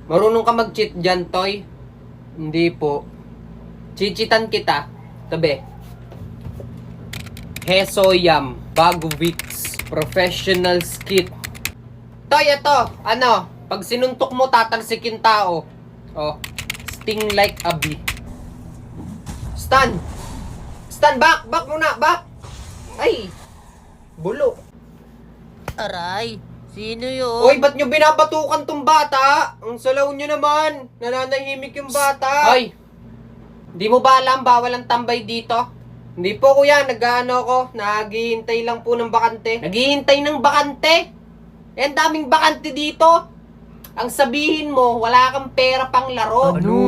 Marunong ka mag-cheat dyan, Toy? Hindi po. Chichitan kita. Tabi. Hesoyam. Bagovix. Professional skit. Toy, ito. Ano? Pag sinuntok mo, tatalsikin tao. Oh. Sting like a bee. Stun. Stun, back. Back muna, back. Ay. Bulo. Aray, sino yun? Hoy, ba't nyo binabatukan tong bata? Ang salaw nyo naman. Nananahimik yung bata. Hoy, di mo ba alam bawal ang tambay dito? Hindi po kuya, nag-ano ko. Naghihintay lang po ng bakante. Naghihintay ng bakante? Eh, ang daming bakante dito. Ang sabihin mo, wala kang pera pang laro. Ano?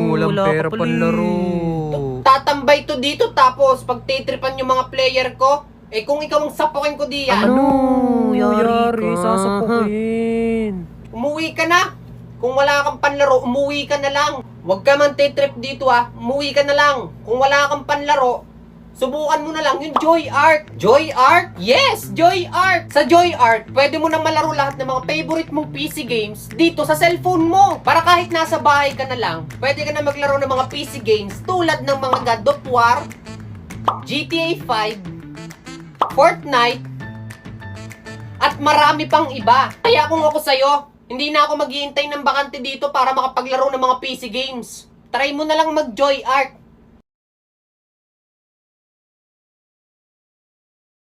Walang Wala pera ka pang pala. laro. Tatambay to dito tapos pag titripan yung mga player ko, eh kung ikaw ang sapukin ko diyan, Ano? Yari ka. Sasapukin. umuwi ka na. Kung wala kang panlaro, umuwi ka na lang. Huwag ka man titrip dito umuwi ka na lang. Kung wala kang panlaro, subukan mo na lang yung Joy Art. Joy Art? Yes, Joy Art. Sa Joy Art, pwede mo na malaro lahat ng mga favorite mong PC games dito sa cellphone mo. Para kahit nasa bahay ka na lang, pwede ka na maglaro ng mga PC games tulad ng mga God of War, GTA 5, Fortnite, at marami pang iba. Kaya kung ako sa'yo, hindi na ako maghihintay ng bakante dito para makapaglaro ng mga PC games. Try mo na lang mag-Joy Art.